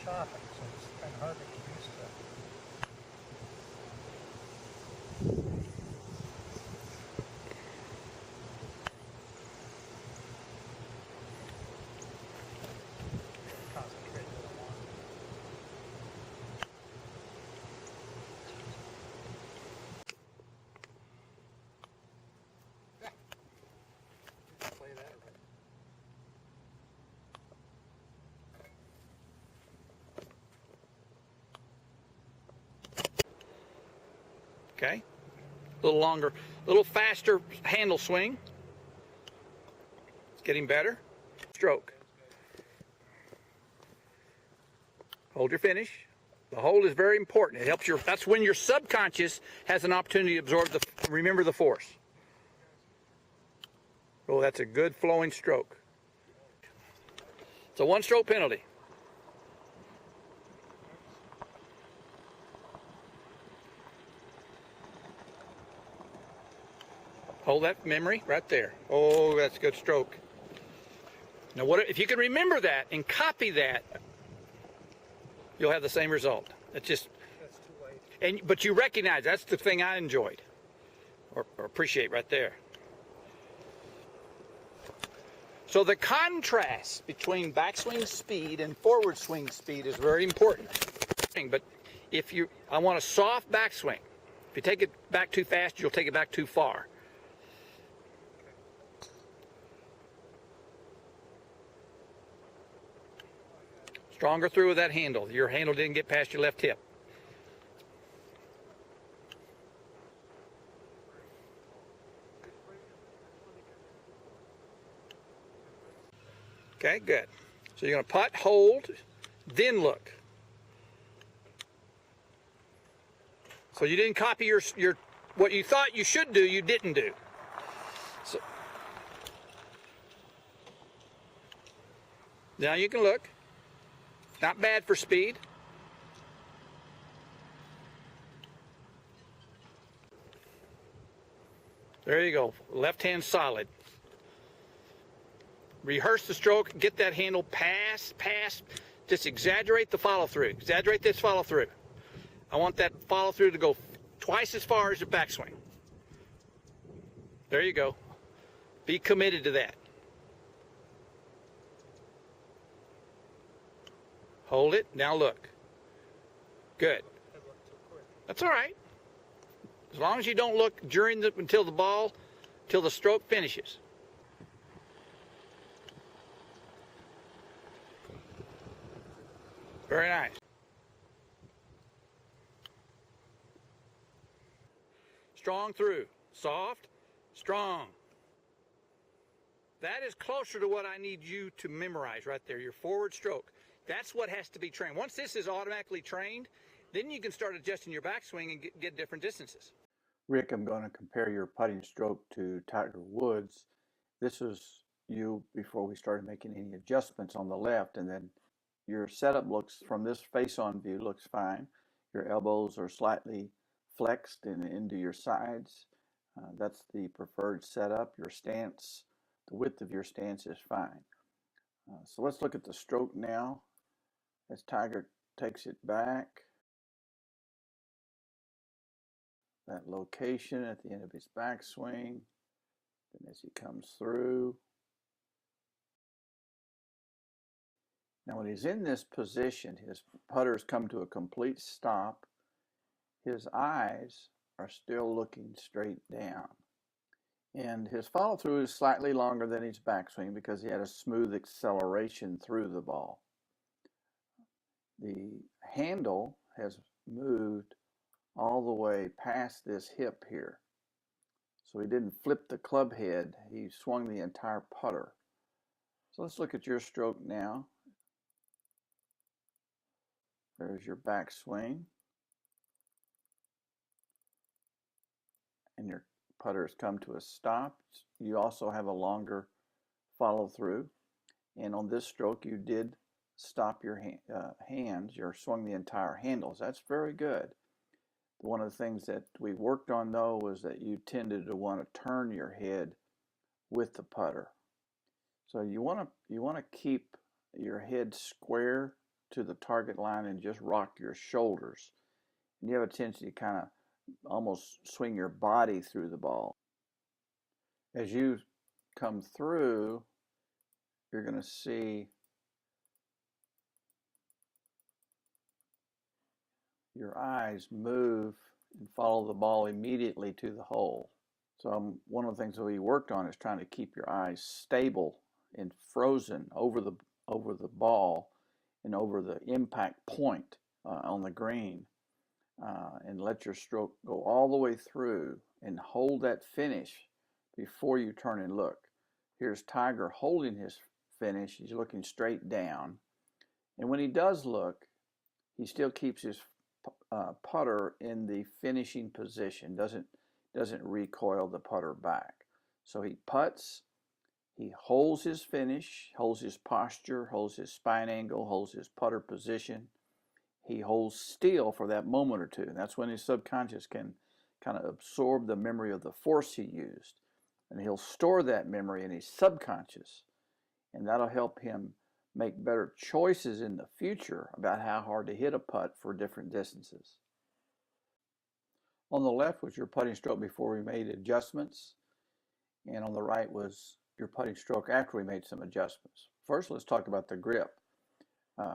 chopping, so it's kind of hard to get used to. Concentrate a little more. Play that right. Okay, a little longer, a little faster handle swing. It's getting better. Stroke. Hold your finish. The hold is very important. It helps that's when your subconscious has an opportunity to absorb remember the force. Oh, that's a good flowing stroke. It's a 1-stroke penalty. Hold that memory right there. Oh, that's a good stroke. Now, if you can remember that and copy that, you'll have the same result. It's just, That's too late. but you recognize that's the thing I enjoyed or appreciate right there. So the contrast between backswing speed and forward swing speed is very important. But I want a soft backswing. If you take it back too fast, you'll take it back too far. Stronger through with that handle. Your handle didn't get past your left hip. Okay, good. So you're going to putt, hold, then look. So you didn't copy your what you thought you should do, you didn't do. So now you can look. Not bad for speed. There you go. Left hand solid. Rehearse the stroke. Get that handle pass. Just exaggerate the follow through. Exaggerate this follow through. I want that follow through to go twice as far as your backswing. There you go. Be committed to that. Hold it. Now look. Good. That's all right. As long as you don't look until the stroke finishes. Very nice. Strong through. Soft. Strong. That is closer to what I need you to memorize right there, your forward stroke. That's what has to be trained. Once this is automatically trained, then you can start adjusting your backswing and get different distances. Rick, I'm going to compare your putting stroke to Tiger Woods. This was you before we started making any adjustments on the left, and then your setup looks, from this face-on view, looks fine. Your elbows are slightly flexed and into your sides. That's the preferred setup. Your stance, the width of your stance is fine. So let's look at the stroke now as Tiger takes it back. That location at the end of his backswing, then as he comes through. Now when he's in this position, his putter's come to a complete stop. His eyes are still looking straight down. And his follow through is slightly longer than his backswing because he had a smooth acceleration through the ball. The handle has moved all the way past this hip here. So he didn't flip the club head, he swung the entire putter. So let's look at your stroke now. There's your backswing. And your putter has come to a stop. You also have a longer follow through. And on this stroke, you did stop your hands. You swung the entire handles. That's very good. One of the things that we worked on, though, was that you tended to want to turn your head with the putter. So you want to keep your head square to the target line and just rock your shoulders. And you have a tendency to kind of almost swing your body through the ball. As you come through, you're going to see your eyes move and follow the ball immediately to the hole. So one of the things that we worked on is trying to keep your eyes stable and frozen over the ball and over the impact point on the green, and let your stroke go all the way through and hold that finish before you turn and look. Here's Tiger holding his finish. He's looking straight down, and when he does look, he still keeps his putter in the finishing position, doesn't recoil the putter back. So he putts, he holds his finish, holds his posture, holds his spine angle, holds his putter position. He holds still for that moment or two. And that's when his subconscious can kind of absorb the memory of the force he used. And he'll store that memory in his subconscious. And that'll help him make better choices in the future about how hard to hit a putt for different distances. On the left was your putting stroke before we made adjustments, and on the right was your putting stroke after we made some adjustments. First, let's talk about the grip.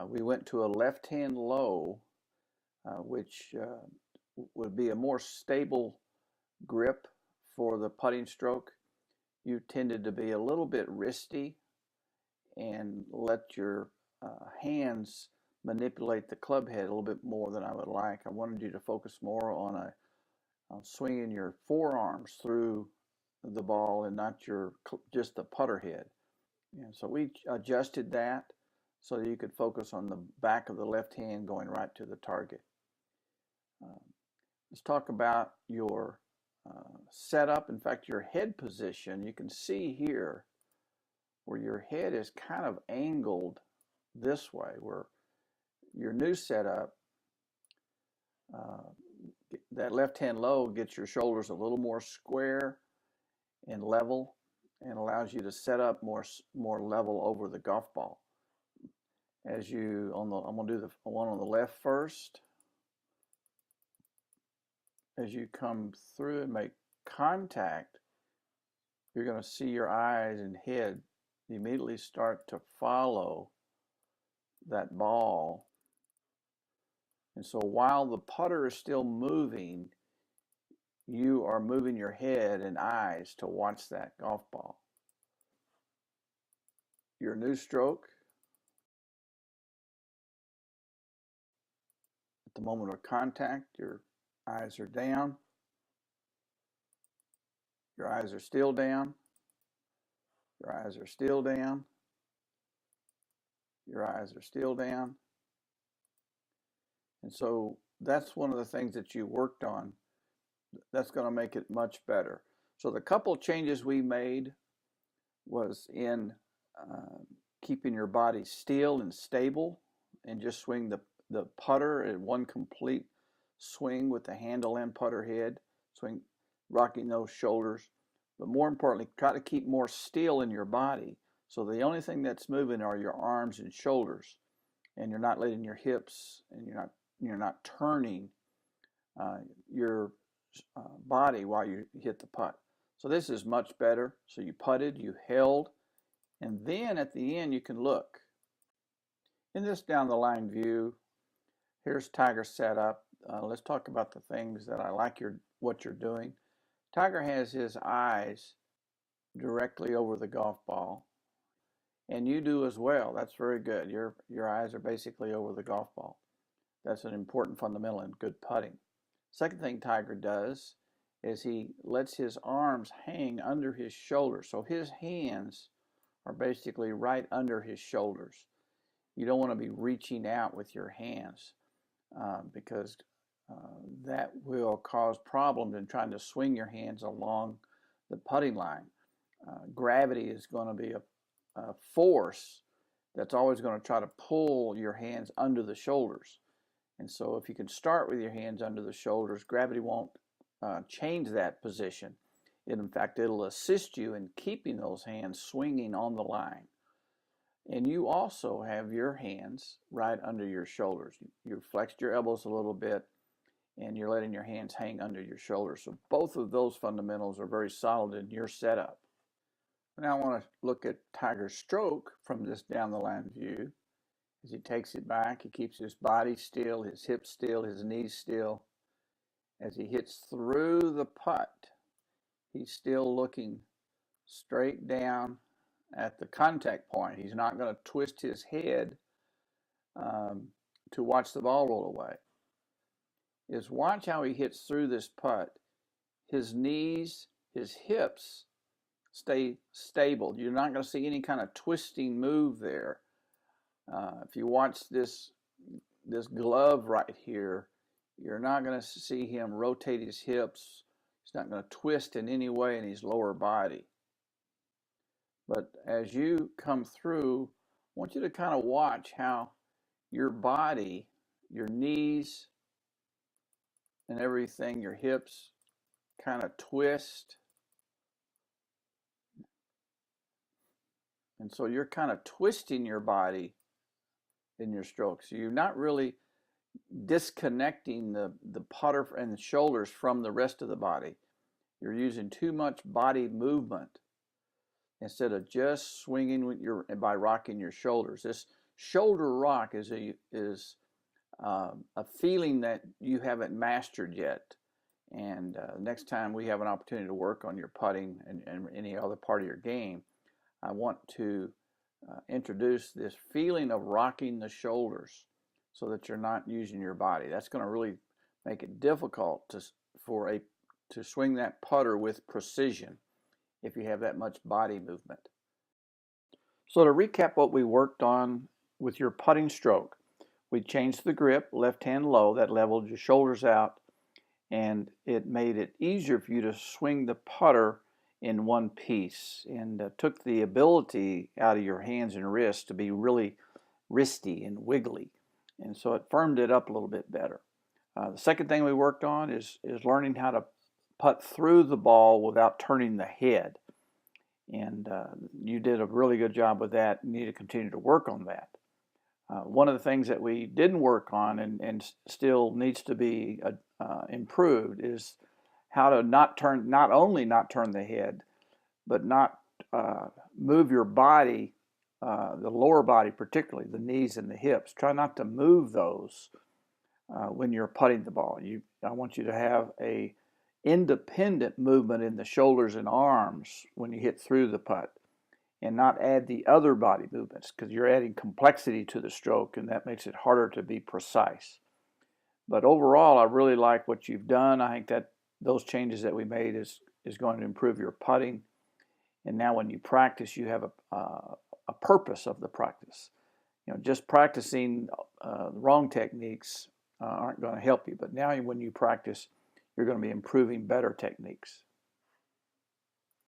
We went to a left-hand low, which would be a more stable grip for the putting stroke. You tended to be a little bit wristy and let your hands manipulate the club head a little bit more than I would like. I wanted you to focus more on swinging your forearms through the ball and not just the putter head. And so we adjusted that so that you could focus on the back of the left hand going right to the target. Let's talk about your setup. In fact, your head position, you can see here where your head is kind of angled this way, where your new setup, that left hand low gets your shoulders a little more square and level and allows you to set up more level over the golf ball. I'm going to do the one on the left first. As you come through and make contact, you're going to see your eyes and head immediately start to follow that ball. And so while the putter is still moving, you are moving your head and eyes to watch that golf ball. Your new stroke, at the moment of contact, your eyes are down. Your eyes are still down. Your eyes are still down. Your eyes are still down. And so that's one of the things that you worked on. That's going to make it much better. So the couple changes we made was in keeping your body still and stable and just swing the putter at one complete swing with the handle and putter head, rocking those shoulders. But more importantly, try to keep more still in your body. So the only thing that's moving are your arms and shoulders, and you're not letting your hips, and you're not turning your body while you hit the putt. So this is much better. So you putted, you held, and then at the end you can look. In this down the line view, here's Tiger's setup. Let's talk about the things that I like what you're doing. Tiger has his eyes directly over the golf ball, and you do as well. That's very good. Your eyes are basically over the golf ball. That's an important fundamental in good putting. Second thing Tiger does is he lets his arms hang under his shoulders. So his hands are basically right under his shoulders. You don't want to be reaching out with your hands because that will cause problems in trying to swing your hands along the putting line. Gravity is going to be a force that's always going to try to pull your hands under the shoulders. And so if you can start with your hands under the shoulders, gravity won't change that position. In fact, it'll assist you in keeping those hands swinging on the line. And you also have your hands right under your shoulders. You flexed your elbows a little bit, and you're letting your hands hang under your shoulders. So both of those fundamentals are very solid in your setup. Now I want to look at Tiger's stroke from this down the line view. As he takes it back, he keeps his body still, his hips still, his knees still. As he hits through the putt, he's still looking straight down at the contact point. He's not going to twist his head to watch the ball roll away. Is watch how he hits through this putt. His knees, his hips stay stable. You're not going to see any kind of twisting move there. If you watch this glove right here, you're not going to see him rotate his hips. He's not going to twist in any way in his lower body. But as you come through, I want you to kind of watch how your body, your knees and everything, your hips kind of twist. And so you're kind of twisting your body in your stroke. So you're not really disconnecting the putter and the shoulders from the rest of the body. You're using too much body movement instead of just swinging with by rocking your shoulders. This shoulder rock is a feeling that you haven't mastered yet. And next time we have an opportunity to work on your putting and any other part of your game, I want to introduce this feeling of rocking the shoulders so that you're not using your body. That's going to really make it difficult to swing that putter with precision if you have that much body movement. So to recap what we worked on with your putting stroke, we changed the grip, left hand low, that leveled your shoulders out, and it made it easier for you to swing the putter in one piece, and took the ability out of your hands and wrists to be really wristy and wiggly, and so it firmed it up a little bit better. The second thing we worked on is learning how to putt through the ball without turning the head, and you did a really good job with that. You need to continue to work on that. One of the things that we didn't work on and still needs to be improved is how to not only not turn the head, but not move your body, the lower body particularly, the knees and the hips. Try not to move those when you're putting the ball. I want you to have a independent movement in the shoulders and arms when you hit through the putt, and not add the other body movements, because you're adding complexity to the stroke, and that makes it harder to be precise. But overall, I really like what you've done. I think that those changes that we made is going to improve your putting. And now when you practice, you have a purpose of the practice. Just practicing the wrong techniques aren't going to help you. But now when you practice, you're going to be improving better techniques.